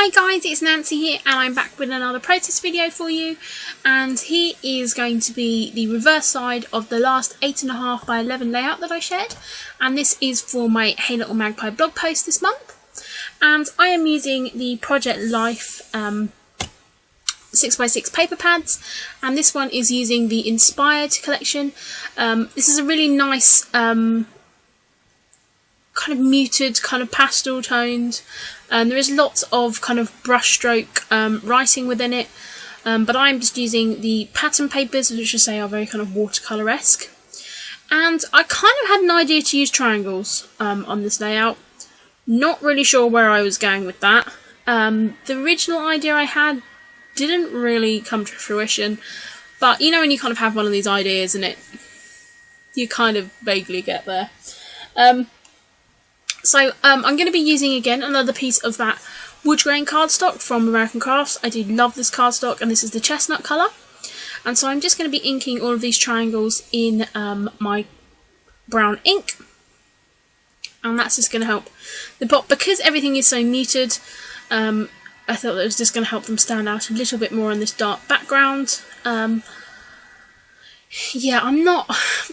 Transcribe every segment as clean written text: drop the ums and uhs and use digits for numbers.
Hi guys, it's Nancy here and I'm back with another protest video for you, and here is going to be the reverse side of the last 8.5 by 11 layout that I shared, and this is for my Hey Little Magpie blog post this month, and I am using the Project Life 6x6 paper pads, and this one is using the Inspired collection. This is a really nice kind of muted, kind of pastel toned, and there is lots of kind of brushstroke writing within it, but I'm just using the pattern papers, which I say are very kind of watercolour-esque. And I kind of had an idea to use triangles on this layout. Not really sure where I was going with that. The original idea I had didn't really come to fruition, but you know when you kind of have one of these ideas and you kind of vaguely get there. So I'm going to be using again another piece of that wood grain cardstock from American Crafts. I do love this cardstock, and this is the chestnut colour. And so I'm just going to be inking all of these triangles in my brown ink, and that's just going to help the pop, because everything is so muted. I thought that it was just going to help them stand out a little bit more in this dark background. Yeah, you're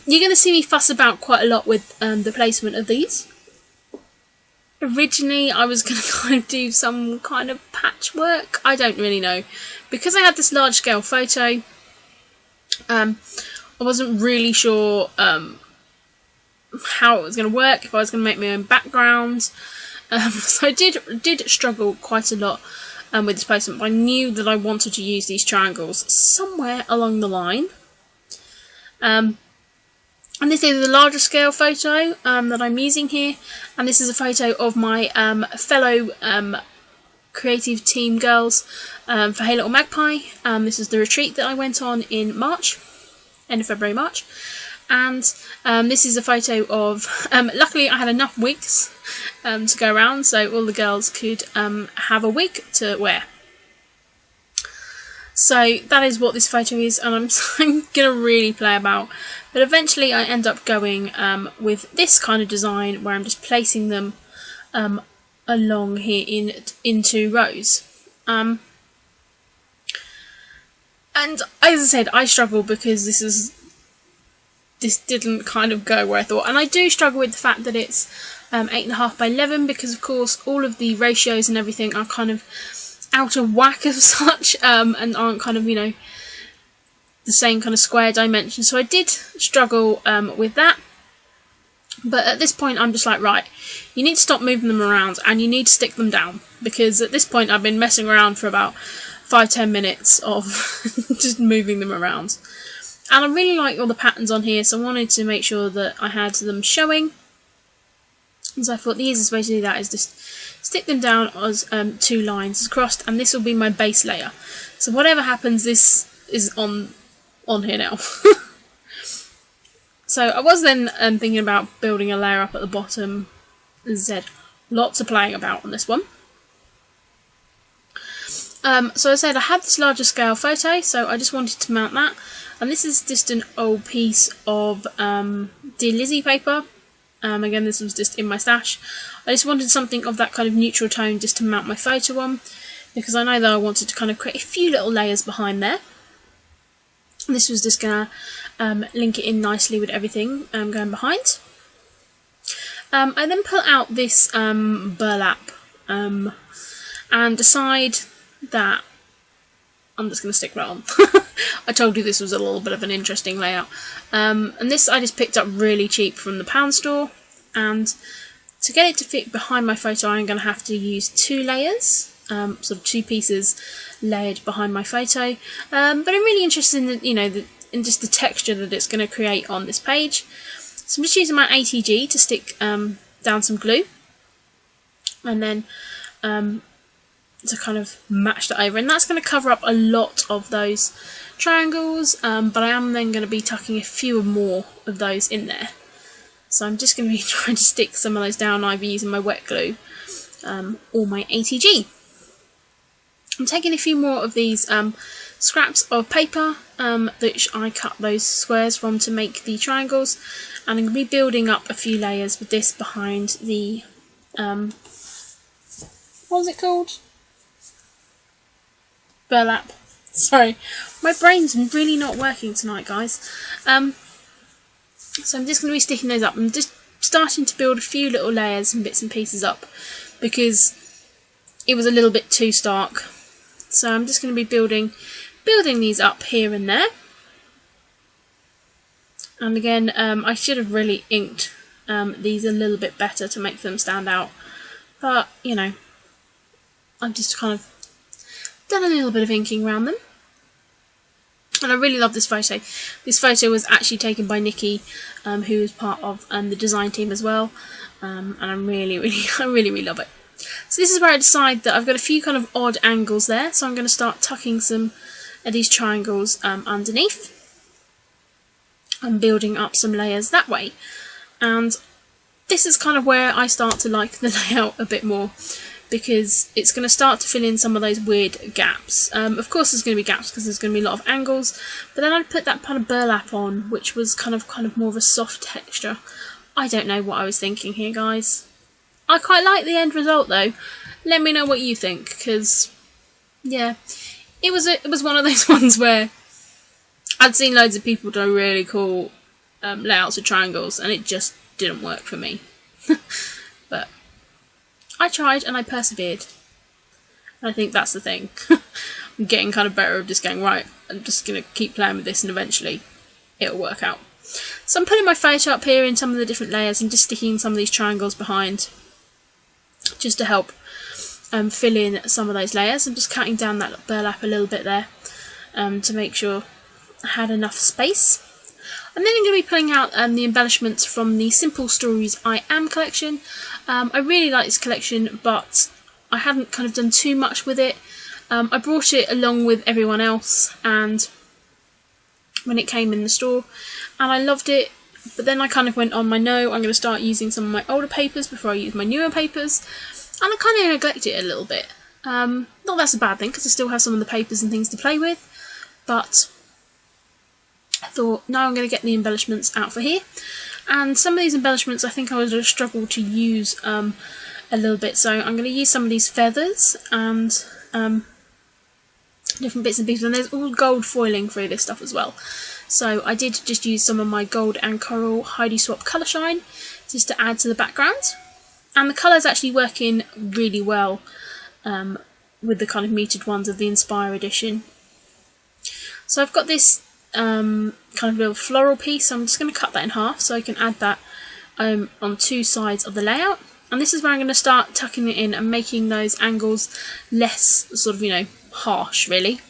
going to see me fuss about quite a lot with the placement of these. Originally I was going to kind of do some kind of patchwork, I don't really know. Because I had this large scale photo, I wasn't really sure how it was going to work, if I was going to make my own background. So I did struggle quite a lot with this placement, but I knew that I wanted to use these triangles somewhere along the line. And this is the larger scale photo that I'm using here, and this is a photo of my fellow creative team girls for Hey Little Magpie. This is the retreat that I went on in March, end of February, March, and this is a photo of, luckily I had enough wigs to go around, so all the girls could have a wig to wear. So that is what this photo is, and I'm going to really play about. But eventually I end up going with this kind of design, where I'm just placing them along here in 2 rows. And as I said, I struggle because this didn't kind of go where I thought. And I do struggle with the fact that it's 8.5 by 11, because of course all of the ratios and everything are kind of out of whack as such, and aren't kind of, you know, the same kind of square dimension. So I did struggle with that, but at this point I'm just like, right, you need to stop moving them around and you need to stick them down, because at this point I've been messing around for about 5-10 minutes of just moving them around. And I really like all the patterns on here, so I wanted to make sure that I had them showing. And so I thought the easiest way to do that is just stick them down as 2 lines across, and this will be my base layer. So whatever happens, this is on here now. So I was then thinking about building a layer up at the bottom. As I said, lots of playing about on this one. So I said I had this larger scale photo, so I just wanted to mount that. And this is just an old piece of Dear Lizzie paper. Again, this was just in my stash. I just wanted something of that kind of neutral tone just to mount my photo on, because I know that I wanted to kind of create a few little layers behind there. And this was just going to link it in nicely with everything going behind. I then pull out this burlap and decide that I'm just going to stick that on. I told you this was a little bit of an interesting layout. And this I just picked up really cheap from the pound store, and to get it to fit behind my photo I'm going to have to use 2 layers, sort of 2 pieces layered behind my photo. But I'm really interested in in just the texture that it's going to create on this page. So I'm just using my ATG to stick down some glue, and then to kind of match that over, and that's going to cover up a lot of those triangles, but I am then going to be tucking a few more of those in there. So I'm just going to be trying to stick some of those down, either using my wet glue or my ATG. I'm taking a few more of these scraps of paper that I cut those squares from to make the triangles, and I'm going to be building up a few layers with this behind the what was it called? burlap. Sorry, my brain's really not working tonight, guys. So I'm just going to be sticking those up. I'm just starting to build a few little layers and bits and pieces up because it was a little bit too stark. So I'm just going to be building these up here and there. And again, I should have really inked these a little bit better to make them stand out. But, you know, I've just kind of done a little bit of inking around them. And I really love this photo. This photo was actually taken by Nikki, who is part of the design team as well. And I really love it. So this is where I decide that I've got a few kind of odd angles there. So I'm going to start tucking some of these triangles underneath. And building up some layers that way. And this is kind of where I start to like the layout a bit more, because it's going to start to fill in some of those weird gaps. Of course there's going to be gaps because there's going to be a lot of angles, but then I put that kind of burlap on, which was kind of more of a soft texture. I don't know what I was thinking here, guys. I quite like the end result though. Let me know what you think, because yeah, it was one of those ones where I'd seen loads of people do really cool layouts of triangles, and it just didn't work for me. But I tried and I persevered. And I think that's the thing. I'm getting kind of better at just going, right, I'm just going to keep playing with this and eventually it'll work out. So I'm putting my photo up here in some of the different layers and just sticking some of these triangles behind, just to help fill in some of those layers. I'm just cutting down that burlap a little bit there to make sure I had enough space. And then I'm going to be pulling out the embellishments from the Simple Stories I Am collection. I really like this collection, but I hadn't kind of done too much with it. I brought it along with everyone else, and when it came in the store, and I loved it. But then I kind of went on my no, I'm going to start using some of my older papers before I use my newer papers, and I kind of neglected it a little bit. Not that's a bad thing, because I still have some of the papers and things to play with, but I thought, no, I'm going to get the embellishments out for here. And some of these embellishments I think I would have struggled to use a little bit, so I'm going to use some of these feathers and different bits and pieces, and there's all gold foiling through this stuff as well. So I did just use some of my gold and coral Heidi Swap colour shine just to add to the background, and the colours actually working really well with the kind of muted ones of the Inspire edition. So I've got this kind of little floral piece, so I'm just going to cut that in half so I can add that on two sides of the layout. And this is where I'm going to start tucking it in and making those angles less sort of, you know, harsh really.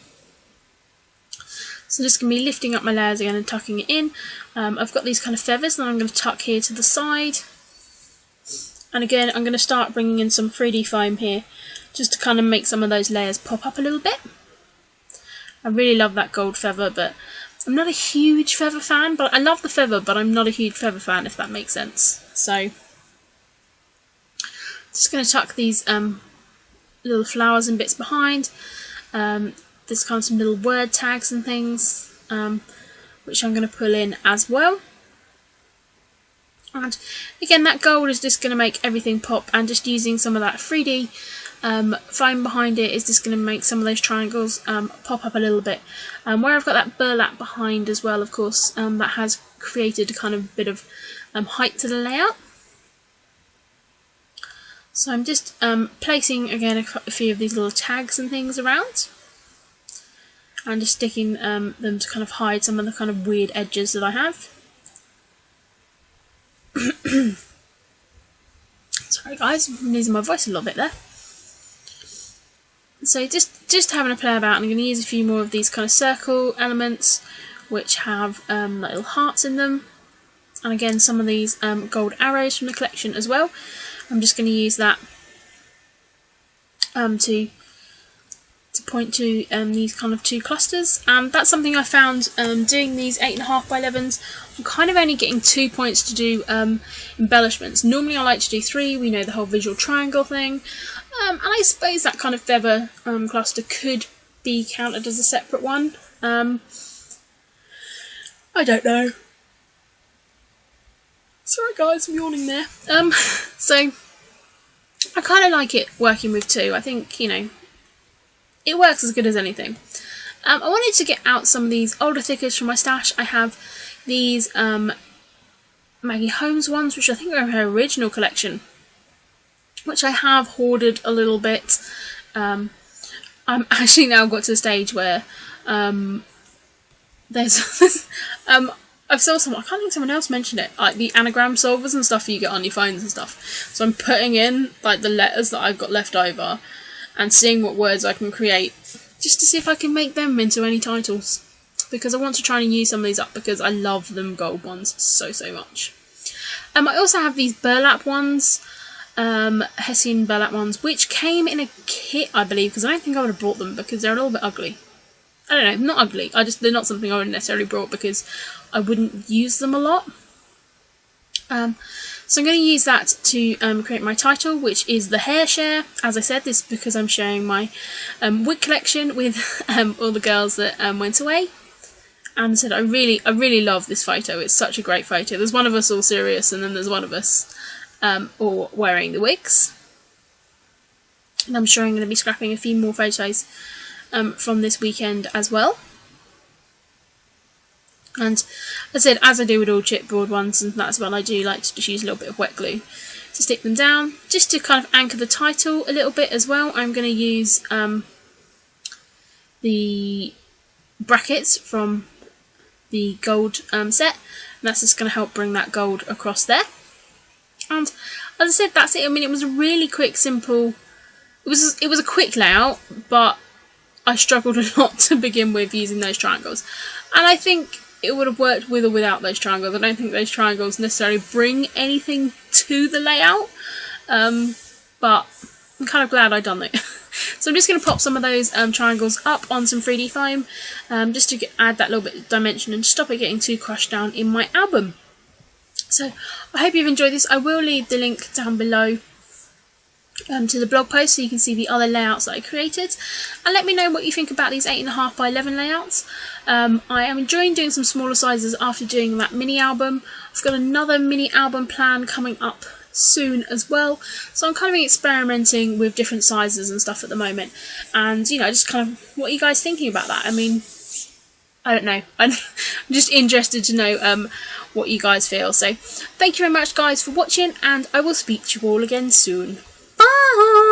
So I'm just going to be lifting up my layers again and tucking it in. I've got these kind of feathers that I'm going to tuck here to the side. And again, I'm going to start bringing in some 3D foam here just to kind of make some of those layers pop up a little bit. I really love that gold feather, but I'm not a huge feather fan. But I love the feather, but I'm not a huge feather fan, if that makes sense. So just going to tuck these little flowers and bits behind. There's kind of some little word tags and things, which I'm going to pull in as well. And again, that gold is just going to make everything pop, and just using some of that 3D foam behind it is just going to make some of those triangles pop up a little bit. Where I've got that burlap behind as well, of course, that has created a kind of bit of height to the layout. So I'm just placing again a few of these little tags and things around, and just sticking them to kind of hide some of the kind of weird edges that I have. Sorry guys, I'm losing my voice a little bit there. So just having a play about, and I'm going to use a few more of these kind of circle elements which have little hearts in them, and again some of these gold arrows from the collection as well. I'm just going to use that to point to these kind of two clusters, and that's something I found doing these 8.5 by 11s. I'm kind of only getting 2 points to do embellishments. Normally I like to do 3, we know the whole visual triangle thing, and I suppose that kind of feather cluster could be counted as a separate one. I don't know. Sorry guys, I'm yawning there. So I kind of like it working with 2. I think, you know, it works as good as anything. I wanted to get out some of these older thickers from my stash. I have these Maggie Holmes ones, which I think are in her original collection, which I have hoarded a little bit. I'm actually now got to the stage where there's I've saw I can't think someone else mentioned it, like the anagram solvers and stuff you get on your phones and stuff. So I'm putting in like the letters that I've got left over and seeing what words I can create, just to see if I can make them into any titles, because I want to try and use some of these up because I love them gold ones so much. I also have these burlap ones, Hessian burlap ones, which came in a kit, I believe, because I don't think I would have brought them because they're a little bit ugly. I don't know, not ugly, they're not something I would have necessarily brought because I wouldn't use them a lot. So I'm going to use that to create my title, which is the hair share. As I said, this is because I'm sharing my wig collection with all the girls that went away. And I said I really love this photo. It's such a great photo. There's one of us all serious, and then there's one of us all wearing the wigs. And I'm sure I'm going to be scrapping a few more photos from this weekend as well. And as I said, as I do with all chipboard ones and that's what I do, like to just use a little bit of wet glue to stick them down, just to kind of anchor the title a little bit as well. I'm going to use the brackets from the gold set, and that's just going to help bring that gold across there. And as I said, that's it. I mean, it was a really quick, simple. It was a quick layout, but I struggled a lot to begin with using those triangles, and I think it would have worked with or without those triangles. I don't think those triangles necessarily bring anything to the layout, but I'm kind of glad I've done it. So I'm just going to pop some of those triangles up on some 3D foam, just to add that little bit of dimension and stop it getting too crushed down in my album. So I hope you've enjoyed this. I will leave the link down below to the blog post so you can see the other layouts that I created, and let me know what you think about these 8.5 by 11 layouts. I am enjoying doing some smaller sizes after doing that mini album. I've got another mini album plan coming up soon as well, so I'm kind of experimenting with different sizes and stuff at the moment, and you know, just kind of what are you guys thinking about that? I mean, I don't know, I'm just interested to know what you guys feel. So thank you very much guys for watching, and I will speak to you all again soon. Bye!